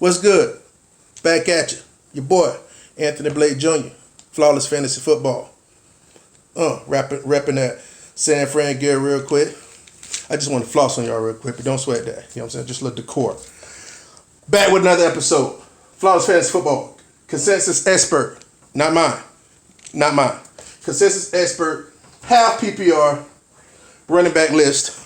What's good? Back at you. Your boy, Anthony Blake Jr., Flawless Fantasy Football. Repping that San Fran gear real quick. I just want to floss on y'all real quick, but don't sweat that. You know what I'm saying? Just a little decor. Back with another episode. Flawless Fantasy Football. Consensus expert. Not mine. Consensus expert. Half PPR. Running back list.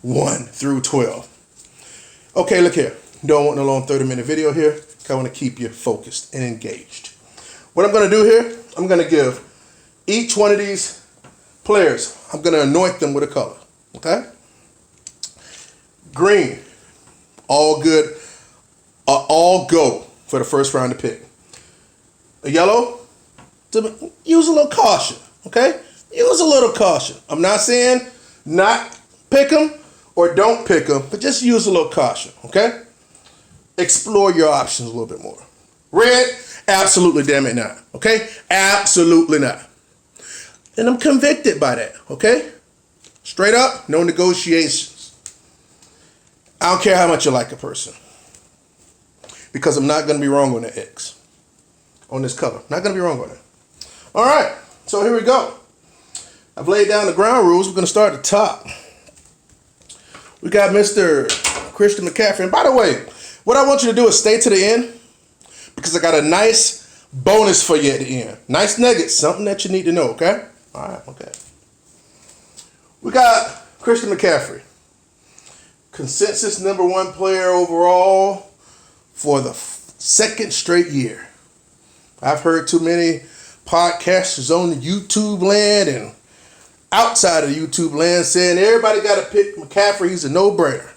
1 through 12. Okay, look here. Don't want no long 30-minute video here. I want to keep you focused and engaged. What I'm going to do here, I'm going to give each one of these players, I'm going to anoint them with a color. Okay? Green, all good, all go for the first round to pick. A yellow, use a little caution. Okay? Use a little caution. I'm not saying not pick them or don't pick them, but just use a little caution. Okay? Explore your options a little bit more. Red, absolutely damn it not. Okay? Absolutely not. And I'm convicted by that. Okay? Straight up, no negotiations. I don't care how much you like a person. Because I'm not going to be wrong on the X. On this color. Not going to be wrong on it. All right. So here we go. I've laid down the ground rules. We're going to start at the top. We got Mr. Christian McCaffrey. And by the way, what I want you to do is stay to the end because I got a nice bonus for you at the end. Nice nuggets, something that you need to know, okay? All right, okay. We got Christian McCaffrey. Consensus #1 player overall for the second straight year. I've heard too many podcasters on the YouTube land and outside of the YouTube land saying everybody got to pick McCaffrey. He's a no-brainer.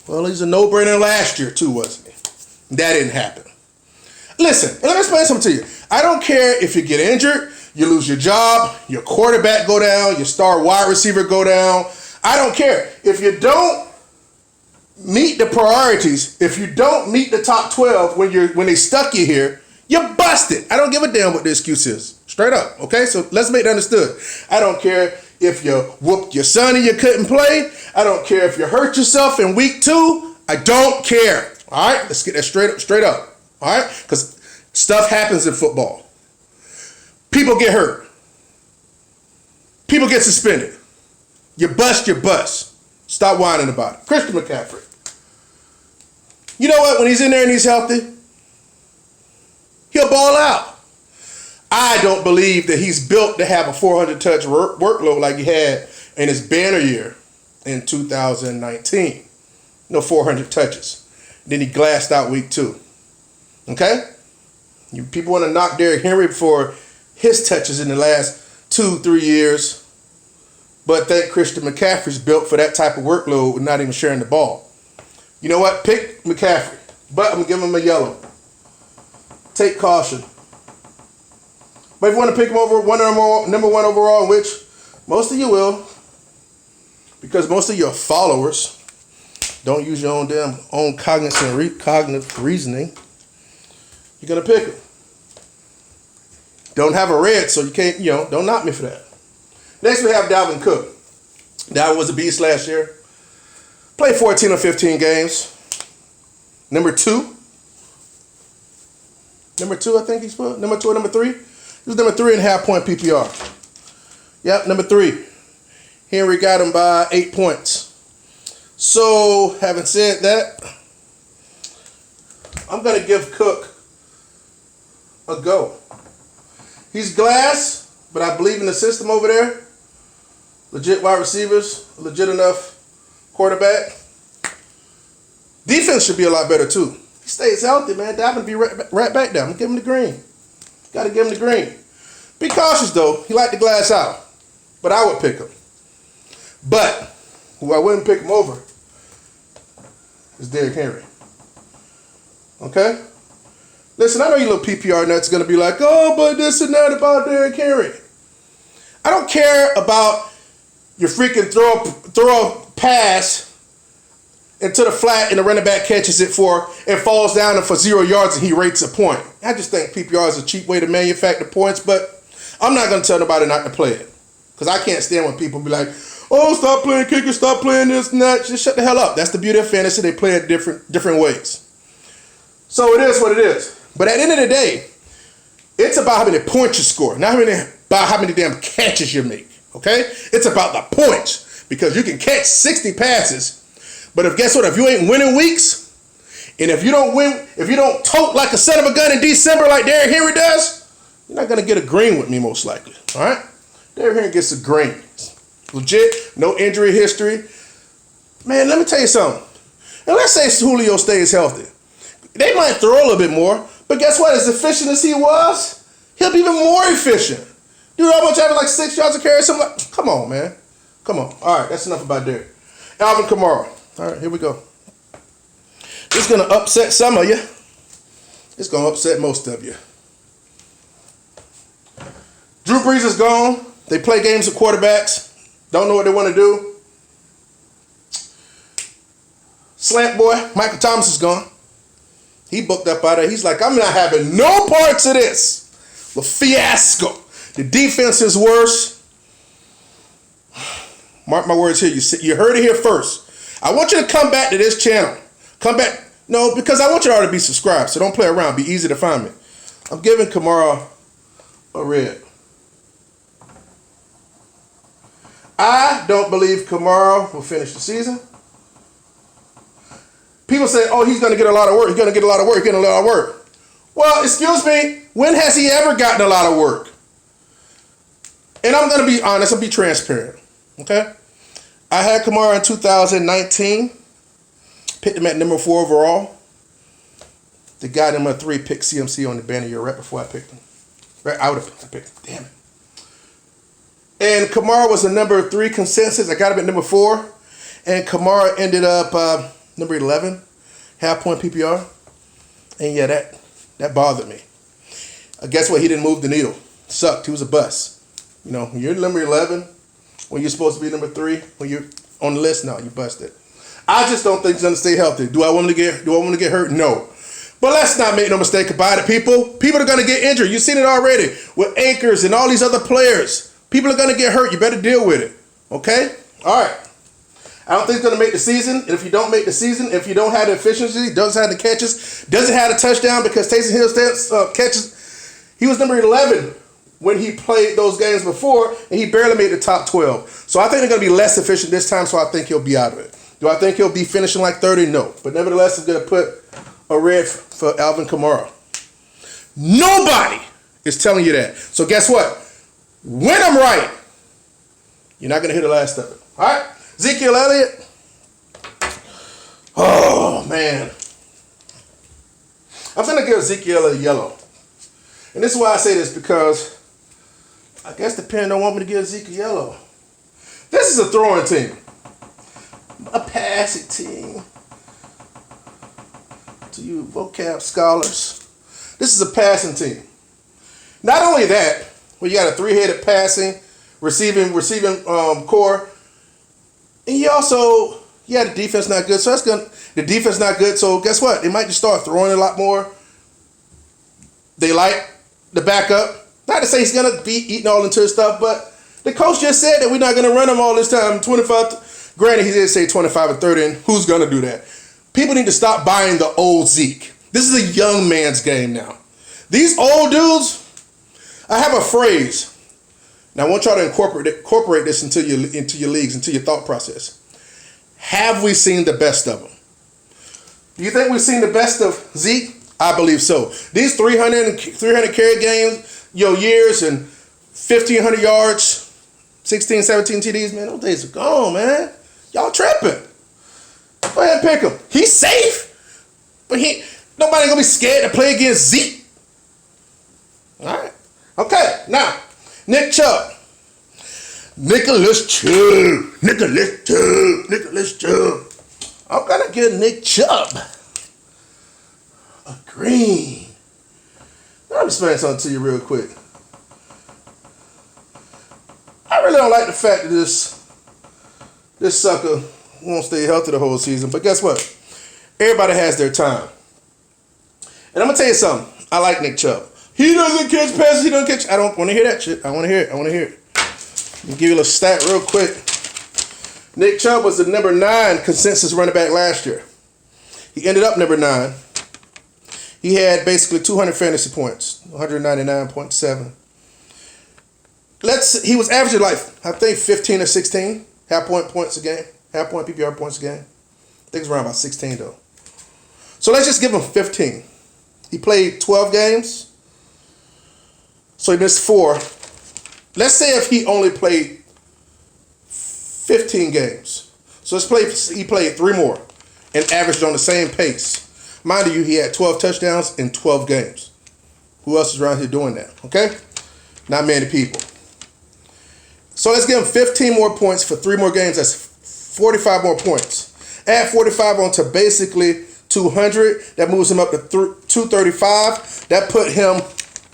Well, he's a no-brainer last year too, wasn't he? That didn't happen. Listen, let me explain something to you. I don't care if you get injured, you lose your job, your quarterback go down, your star wide receiver go down. I don't care. If you don't meet the priorities, if you don't meet the top 12 when they stuck you here, you're busted. I don't give a damn what the excuse is. Straight up, okay? So let's make that understood. I don't care if you whooped your son and you couldn't play. I don't care if you hurt yourself in week 2. I don't care. All right? Let's get that straight up. All right? Because stuff happens in football. People get hurt. People get suspended. You bust. Stop whining about it. Christian McCaffrey. You know what? When he's in there and he's healthy, he'll ball out. I don't believe that he's built to have a 400-touch workload like he had in his banner year in 2019. No 400 touches. Then he glassed out week 2. Okay? People want to knock Derrick Henry for his touches in the last 2-3 years. But think Christian McCaffrey's built for that type of workload with not even sharing the ball. You know what? Pick McCaffrey. But I'm going to give him a yellow. Take caution. But if you want to pick him over #1 overall, which most of you will, because most of your followers don't use your own cognitive reasoning, you're gonna pick him. Don't have a red, so you can't. Don't knock me for that. Next we have Dalvin Cook. Dalvin was a beast last year. Played 14 or 15 games. Number two, I think he's put. Number 2 or number 3? He was number 3.5 point PPR. Yep, number 3. Henry got him by 8 points. So, having said that, I'm going to give Cook a go. He's glass, but I believe in the system over there. Legit wide receivers, legit enough quarterback. Defense should be a lot better too. He stays healthy, man. Dalvin be right back there. I'm going to give him the green. Got to give him the green. Be cautious, though. He like to glass out. But I would pick him. But who I wouldn't pick him over is Derrick Henry. Okay? Listen, I know you little PPR nuts going to be like, oh, but this and that about Derrick Henry. I don't care about your freaking throw a pass into the flat and the running back catches it and falls down for 0 yards and he rates a point. I just think PPR is a cheap way to manufacture points, but I'm not going to tell nobody not to play it. Because I can't stand when people be like, oh, stop playing kicker, stop playing this and that. Just shut the hell up. That's the beauty of fantasy. They play it different ways. So it is what it is. But at the end of the day, it's about how many points you score, not about how many damn catches you make. Okay? It's about the points. Because you can catch 60 passes, but guess what? If you ain't winning weeks, and if you don't win, if you don't tote like a son of a gun in December like Derrick Henry does, you're not gonna get a green with me most likely. All right? Derrick Henry gets a green. Legit, no injury history. Man, let me tell you something. And let's say Julio stays healthy. They might throw a little bit more, but guess what? As efficient as he was, he'll be even more efficient. Dude, almost having like 6 yards of carry. Something like, come on, man. Come on. All right, that's enough about Derrick. Alvin Kamara. All right, here we go. This is going to upset some of you. It's going to upset most of you. Drew Brees is gone. They play games with quarterbacks. Don't know what they want to do. Slant boy, Michael Thomas is gone. He booked up out of there. He's like, I'm not having no parts of this. The fiasco. The defense is worse. Mark my words here. You heard it here first. I want you to come back to this channel. Come back. No, because I want you all to be subscribed. So don't play around. Be easy to find me. I'm giving Kamara a red. I don't believe Kamara will finish the season. People say, oh, he's going to get a lot of work. He's going to get a lot of work. He's getting a lot of work. Well, excuse me. When has he ever gotten a lot of work? And I'm going to be honest. I'll be transparent. Okay? I had Kamara in 2019. Picked him at number 4 overall. The guy number 3 picked CMC on the banner year right before I picked him. Right, I would have picked him. Damn it. And Kamara was the number 3 consensus. I got him at number 4. And Kamara ended up number 11. Half-point PPR. And yeah, that bothered me. Guess what? He didn't move the needle. Sucked. He was a bust. You know, when you're number 11, when you're supposed to be number 3, when you're on the list, no, you busted. I just don't think he's gonna stay healthy. Do I want him to get hurt? No. But let's not make no mistake about it, people. People are gonna get injured. You've seen it already with Akers and all these other players. People are gonna get hurt. You better deal with it. Okay? All right. I don't think he's gonna make the season. And if you don't make the season, if you don't have the efficiency, doesn't have the catches, doesn't have the touchdown because Taysom Hill catches, he was number 11 when he played those games before, and he barely made the top 12. So I think they're going to be less efficient this time, so I think he'll be out of it. Do I think he'll be finishing like 30? No. But nevertheless, I'm going to put a red for Alvin Kamara. Nobody is telling you that. So guess what? When I'm right, you're not going to hear the last of it. All right? Ezekiel Elliott. Oh, man. I'm going to give Ezekiel a yellow. And this is why I say this, because I guess the parent don't want me to give Zeke a yellow. This is a throwing team. A passing team. To you vocab scholars. This is a passing team. Not only that, well, you got a 3-headed passing, receiving core. And the defense not good. So the defense not good. So guess what? They might just start throwing a lot more. They like the backup. Not to say he's going to be eating all into his stuff, but the coach just said that we're not going to run him all this time. 25. Granted, he did say 25 and 30, and who's going to do that? People need to stop buying the old Zeke. This is a young man's game now. These old dudes, I have a phrase. Now, I want y'all to incorporate this into your leagues, into your thought process. Have we seen the best of them? Do you think we've seen the best of Zeke? I believe so. These 300 carry games, years and 1,500 yards, 16, 17 TDs, man, those days are gone, man. Y'all tripping. Go ahead and pick him. He's safe, but nobody gonna be scared to play against Zeke. All right. Okay, now, Nick Chubb. Nicholas Chubb. I'm gonna give Nick Chubb a green. Let me explain something to you real quick. I really don't like the fact that this sucker won't stay healthy the whole season. But guess what? Everybody has their time. And I'm going to tell you something. I like Nick Chubb. He doesn't catch passes. He doesn't catch. I don't want to hear that shit. I want to hear it. Let me give you a little stat real quick. Nick Chubb was the number 9 consensus running back last year. He ended up number 9. He had basically 200 fantasy points, 199.7. He was averaging like, I think 15 or 16 half-point points a game, half-point PPR points a game. I think it's around about 16 though. So let's just give him 15. He played 12 games, so he missed 4. Let's say if he only played 15 games. So he played 3 more and averaged on the same pace. Mind you, he had 12 touchdowns in 12 games. Who else is around here doing that? Okay? Not many people. So let's give him 15 more points for 3 more games. That's 45 more points. Add 45 on to basically 200. That moves him up to 235. That put him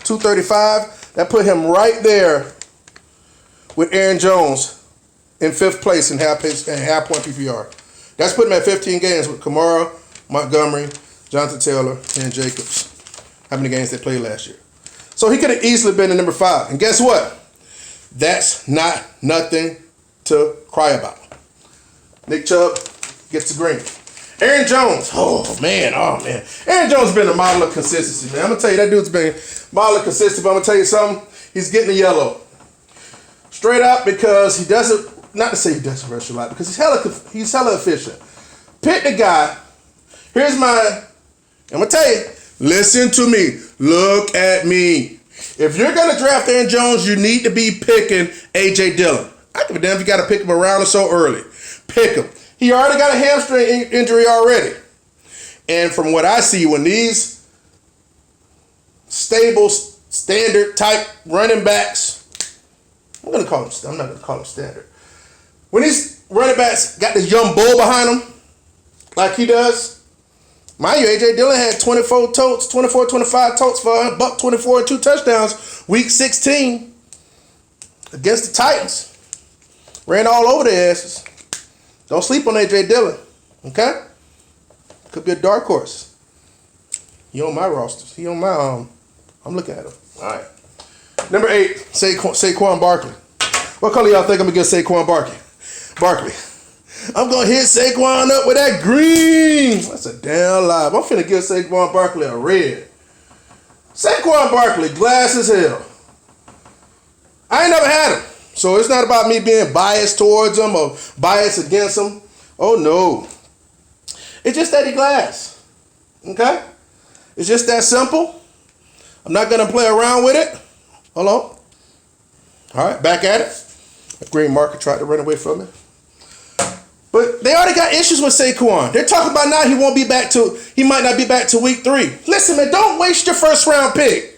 235. That put him right there with Aaron Jones in 5th place in half-point PPR. That's putting him at 15 games with Kamara, Montgomery, Jonathan Taylor, and Jacobs. How many games they played last year? So he could have easily been the number 5. And guess what? That's not nothing to cry about. Nick Chubb gets the green. Aaron Jones. Oh, man. Aaron Jones has been a model of consistency, man. I'm going to tell you, that dude's been a model of consistency. But I'm going to tell you something. He's getting the yellow. Straight up, because he doesn't, not to say he doesn't rush a lot, because he's hella efficient. Pick the guy. I'm going to tell you, listen to me. Look at me. If you're going to draft Aaron Jones, you need to be picking A.J. Dillon. I don't give a damn if you got to pick him around or so early. Pick him. He already got a hamstring injury already. And from what I see, when these stable, standard type running backs, I'm not going to call them standard. When these running backs got this young bull behind them, like he does, mind you, A.J. Dillon had 24, 25 totes for $124 and 2 touchdowns week 16 against the Titans. Ran all over their asses. Don't sleep on A.J. Dillon, okay? Could be a dark horse. He on my roster. He on my, I'm looking at him. All right. Number 8, Saquon Barkley. What color y'all think I'm going to get Saquon Barkley? I'm going to hit Saquon up with that green. That's a damn lie. I'm finna give Saquon Barkley a red. Saquon Barkley, glass as hell. I ain't never had him. So it's not about me being biased towards him or biased against him. Oh, no. It's just that he glass. Okay? It's just that simple. I'm not going to play around with it. Hold on. All right, back at it. The green marker tried to run away from me. But they already got issues with Saquon. They're talking about now he might not be back to week 3. Listen, man, don't waste your first round pick.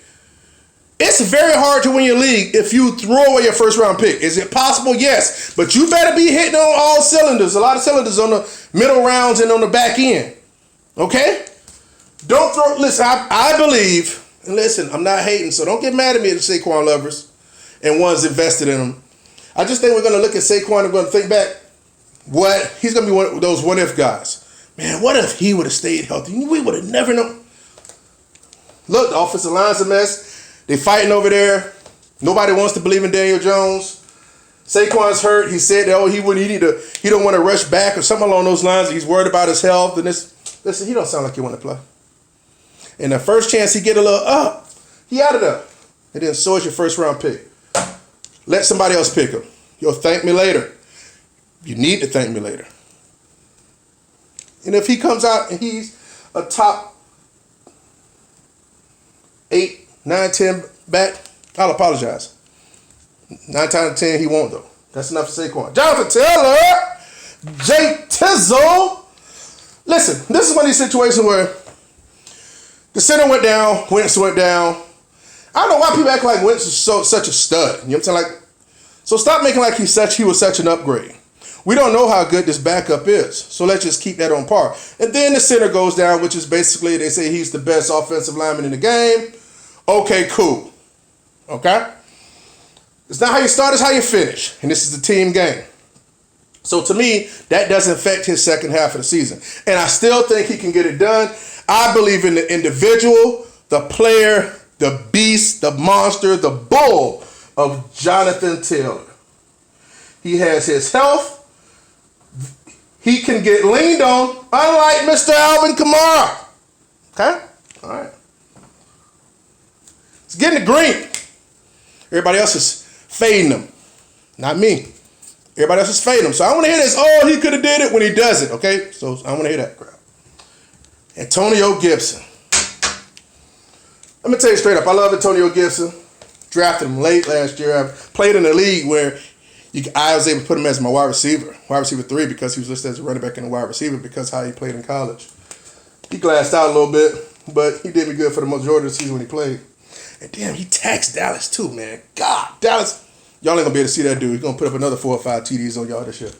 It's very hard to win your league if you throw away your first round pick. Is it possible? Yes. But you better be hitting on all cylinders. A lot of cylinders on the middle rounds and on the back end. Okay? Don't throw, listen, I believe, and listen, I'm not hating, so don't get mad at me, the Saquon lovers and ones invested in him. I just think we're going to look at Saquon and we're going to think back what he's going to be one of those what if guys. Man, what if he would have stayed healthy? We would have never known. Look, the offensive line's a mess. They fighting over there. Nobody wants to believe in Daniel Jones. Saquon's hurt. He said that he don't want to rush back or something along those lines. He's worried about his health and this. Listen, he don't sound like he want to play. And the first chance he get a little up, he out of there. And then so is your first round pick. Let somebody else pick him. You'll thank me later. You need to thank me later. And if he comes out and he's a top 8, 9, 10 back, I'll apologize. 9 times out of 10, he won't, though. That's enough for Saquon. Jonathan Taylor, Jay Tizzle. Listen, this is one of these situations where the center went down, Wentz went down. I don't know why people act like Wentz is such a stud. You know what I'm saying? So stop making like he was such an upgrade. We don't know how good this backup is. So let's just keep that on par. And then the center goes down, which is basically, they say he's the best offensive lineman in the game. Okay, cool. Okay? It's not how you start, it's how you finish. And this is the team game. So to me, that doesn't affect his second half of the season. And I still think he can get it done. I believe in the individual, the player, the beast, the monster, the bull of Jonathan Taylor. He has his health. He can get leaned on, unlike Mr. Alvin Kamara. Okay? All right. He's getting the green. Everybody else is fading him. Not me. Everybody else is fading him. So I want to hear this. Oh, he could have did it when he does it. Okay? So I want to hear that crap. Antonio Gibson. Let me tell you straight up. I love Antonio Gibson. Drafted him late last year. I played in a league where I was able to put him as my wide receiver 3, because he was listed as a running back and a wide receiver because of how he played in college. He glassed out a little bit, but he did me good for the majority of the season when he played. And damn, he taxed Dallas too, man. God, Dallas, y'all ain't gonna be able to see that dude. He's gonna put up another 4 or 5 TDs on y'all this year.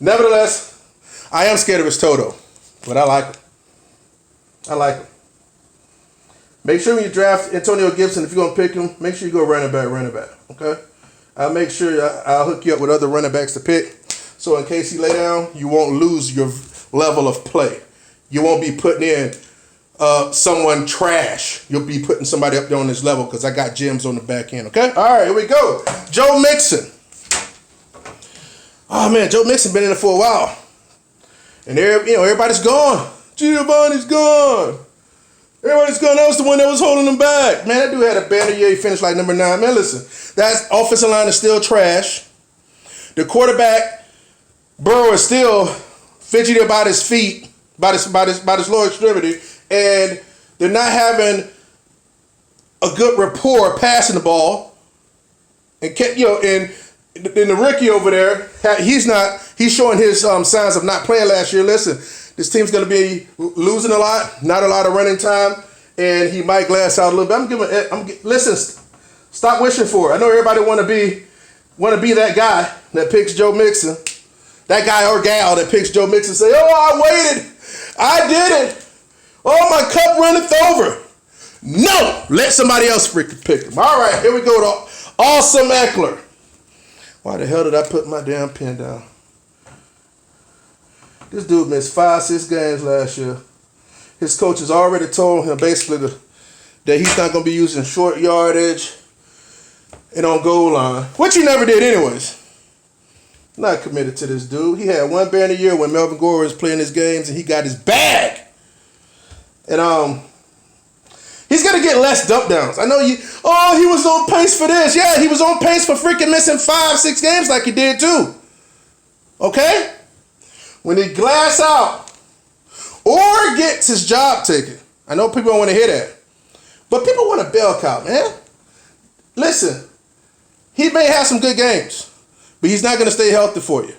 Nevertheless, I am scared of his toe though, but I like him. I like him. Make sure when you draft Antonio Gibson, if you're gonna pick him, make sure you go running back. Okay. I'll make sure I'll hook you up with other running backs to pick. So in case he lay down, you won't lose your level of play. You won't be putting in someone trash. You'll be putting somebody up there on this level because I got gems on the back end. Okay? All right, here we go. Joe Mixon. Oh man, Joe Mixon been in it for a while, and everybody's gone. Giovanni's gone. Everybody's gone. That was the one that was holding him back. Man, that dude had a banner year. He finished like number 9. Man, listen, that offensive line is still trash. The quarterback, Burrow, is still fidgety about his feet, about his lower extremity, and they're not having a good rapport passing the ball. And the rookie over there, he's showing his signs of not playing last year. Listen, this team's going to be losing a lot, not a lot of running time, and he might glass out a little bit. Listen, stop wishing for it. I know everybody want to be that guy that picks Joe Mixon, that guy or gal that picks Joe Mixon. Say, oh, I waited, I did it. Oh, my cup runneth over. No, let somebody else freaking pick him. All right, here we go to Awesome Eckler. Why the hell did I put my damn pen down? This dude missed 5-6 games last year. His coach has already told him basically that he's not going to be using short yardage and on goal line, which he never did anyways. Not committed to this dude. He had one banner year when Melvin Gore was playing his games and he got his bag. And he's going to get less dump downs. I know he was on pace for this. Yeah, he was on pace for freaking missing 5-6 games like he did too. Okay? When he glass out or gets his job taken. I know people don't want to hear that. But people want a bell cow, man. Listen, he may have some good games, but he's not going to stay healthy for you.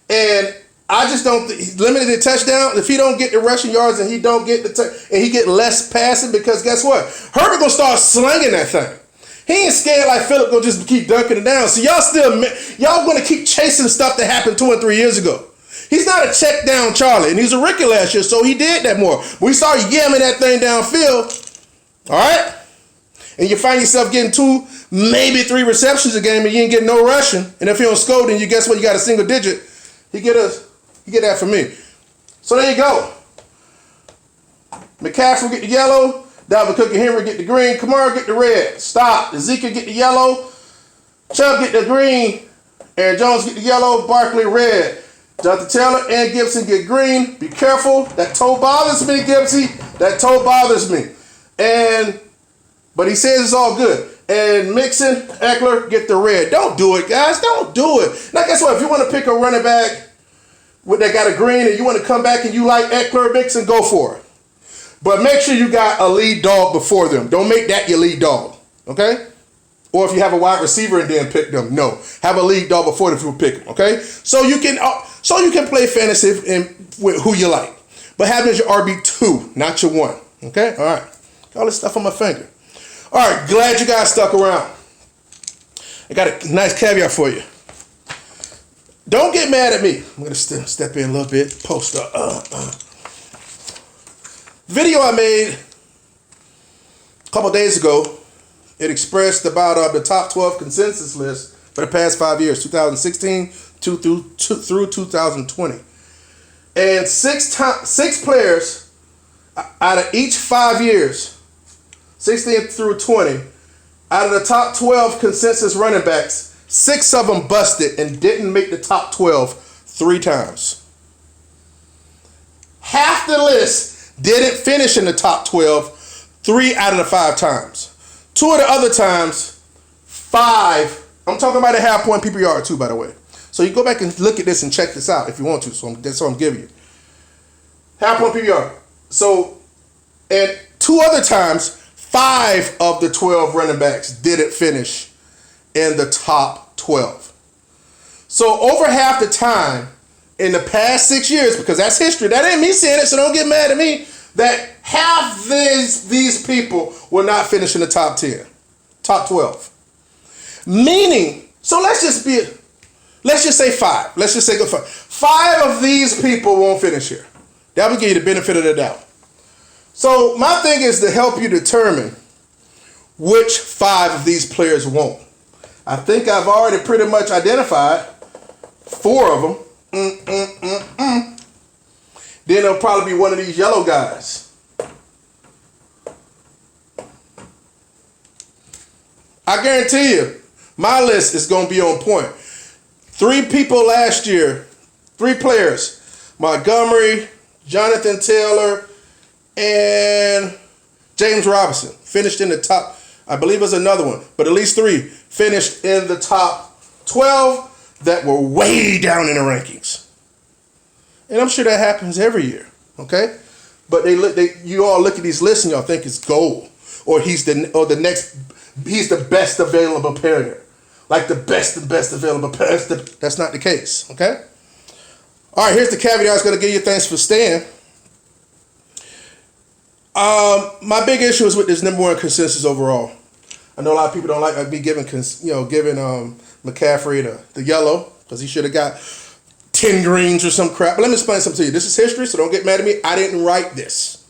And I just don't think he's limited to touchdown. If he don't get the rushing yards and he don't get and he get less passing, because guess what? Herbert going to start slinging that thing. He ain't scared like Phillip going to just keep dunking it down. So y'all going to keep chasing stuff that happened 2 and 3 years ago. He's not a check down Charlie, and he's a rookie last year, so he did that more. We started yamming that thing downfield, all right? And you find yourself getting 2, maybe 3 receptions a game, and you ain't getting no rushing. And if you don't score, then guess what? You got a single digit. You get that from me. So there you go. McCaffrey get the yellow. Dalvin Cook and Henry get the green. Kamara get the red. Stop. Ezekiel get the yellow. Chubb get the green. Aaron Jones get the yellow. Barkley red. Jonathan Taylor and Gibson get green. Be careful. That toe bothers me, Gibbsy. That toe bothers me. But he says it's all good. And Mixon, Eckler get the red. Don't do it, guys. Don't do it. Now, guess what? If you want to pick a running back that got a green and you want to come back and you like Eckler, Mixon, go for it. But make sure you got a lead dog before them. Don't make that your lead dog. Okay? Or if you have a wide receiver and then pick them, no. Have a lead dog before them if you pick them, okay? So you can play fantasy with who you like. But have it as your RB2, not your 1, okay? All right. Got all this stuff on my finger. All right, glad you guys stuck around. I got a nice caveat for you. Don't get mad at me. I'm going to step in a little bit. Post up. Video I made a couple days ago, it expressed about the top 12 consensus list for the past 5 years, 2016 through 2020. And six players out of each 5 years, 16 through 20, out of the top 12 consensus running backs, 6 of them busted and didn't make the top 12 3 times. Half the list didn't finish in the top 12 3 out of the 5 times. Two of the other times, 5. I'm talking about a half point PPR too, by the way. So you go back and look at this and check this out if you want to. So that's what I'm giving you. Half point PPR. So, and 2 other times, 5 of the 12 running backs didn't finish in the top 12. So over half the time in the past 6 years, because that's history, that ain't me saying it, so don't get mad at me, that half these people will not finish in the top 10, top 12. Meaning, so let's just say 5. Let's just say 5. 5 of these people won't finish here. That will give you the benefit of the doubt. So my thing is to help you determine which 5 of these players won't. I think I've already pretty much identified 4 of them. Then it'll probably be one of these yellow guys. I guarantee you, my list is going to be on point. 3 people last year, 3 players, Montgomery, Jonathan Taylor, and James Robinson finished in the top. I believe there's another one, but at least 3 finished in the top 12 that were way down in the rankings. And I'm sure that happens every year, okay? But you all look at these lists and y'all think it's gold, or he's the best available player, like the best available player. That's not the case, okay? All right, here's the caveat I was going to give you. Thanks for staying. My big issue is with this number 1 consensus overall. I know a lot of people don't like me giving McCaffrey the yellow because he should have got 10 greens or some crap. But let me explain something to you. This is history, so don't get mad at me. I didn't write this.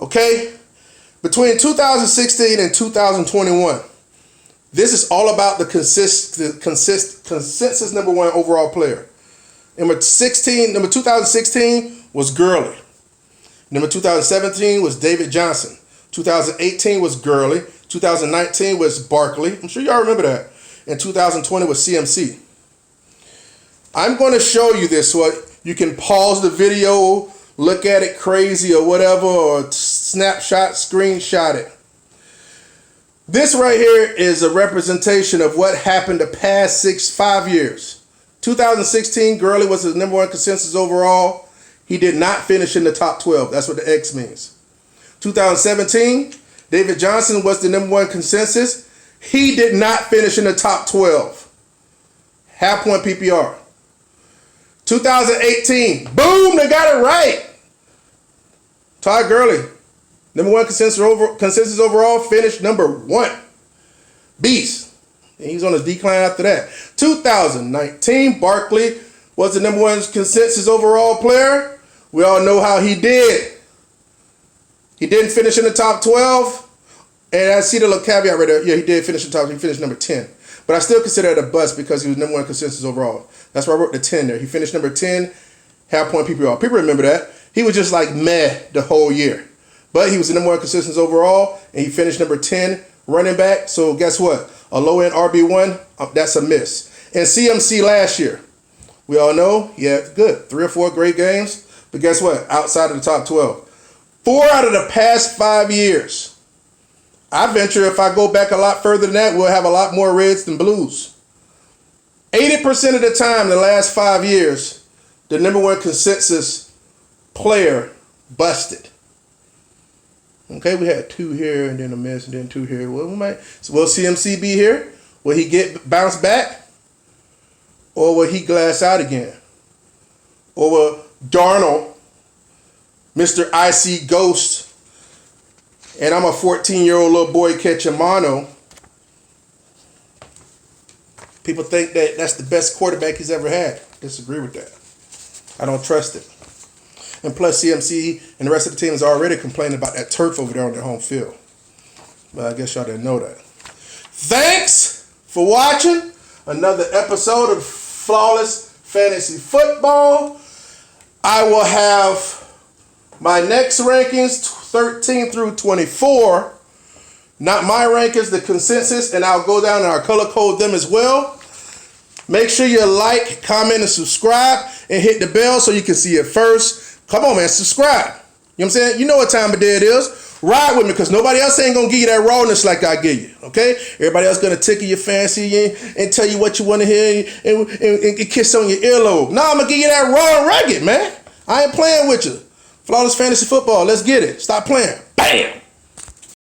Okay? Between 2016 and 2021, this is all about the consensus number 1 overall player. Number 2016 was Gurley. Number 2017 was David Johnson. 2018 was Gurley. 2019 was Barkley. I'm sure y'all remember that. And 2020 was CMC. I'm going to show you this so you can pause the video, look at it crazy or whatever, or snapshot, screenshot it. This right here is a representation of what happened the past 5 years. 2016, Gurley was the number 1 consensus overall. He did not finish in the top 12. That's what the X means. 2017, David Johnson was the number 1 consensus. He did not finish in the top 12. Half point PPR. 2018, boom, they got it right. Todd Gurley, number 1 consensus overall, finished number 1. Beast. And he's on a decline after that. 2019, Barkley was the number 1 consensus overall player. We all know how he did. He didn't finish in the top 12. And I see the little caveat right there. Yeah, he did finish in the top. He finished number 10. But I still consider it a bust because he was number 1 consensus overall. That's why I wrote the 10 there. He finished number 10, half point PPR. People remember that. He was just like meh the whole year. But he was the number 1 consensus overall, and he finished number 10 running back. So guess what? A low-end RB1, that's a miss. And CMC last year, we all know, yeah, good. 3 or 4 great games. But guess what? Outside of the top 12. 4 out of the past 5 years. I venture if I go back a lot further than that, we'll have a lot more reds than blues. 80% of the time, the last 5 years, the number 1 consensus player busted. Okay, we had 2 here and then a miss and then 2 here. Well, will CMC be here? Will he bounce back? Or will he glass out again? Or will Darnold, Mr. Icy Ghost, and I'm a 14-year-old little boy catching mono. People think that that's the best quarterback he's ever had. Disagree with that. I don't trust it. And plus, CMC and the rest of the team is already complaining about that turf over there on their home field. But I guess y'all didn't know that. Thanks for watching another episode of Flawless Fantasy Football. I will have my next rankings, 13 through 24. Not my rankings, the consensus, and I'll go down and I'll color code them as well. Make sure you like, comment, and subscribe, and hit the bell so you can see it first. Come on, man, subscribe. You know what I'm saying? You know what time of day it is. Ride with me, because nobody else ain't going to give you that rawness like I give you, okay? Everybody else going to tickle your fancy and tell you what you want to hear and kiss on your earlobe. Nah, I'm going to give you that raw and rugged, man. I ain't playing with you. Flawless Fantasy Football, let's get it. Stop playing. Bam!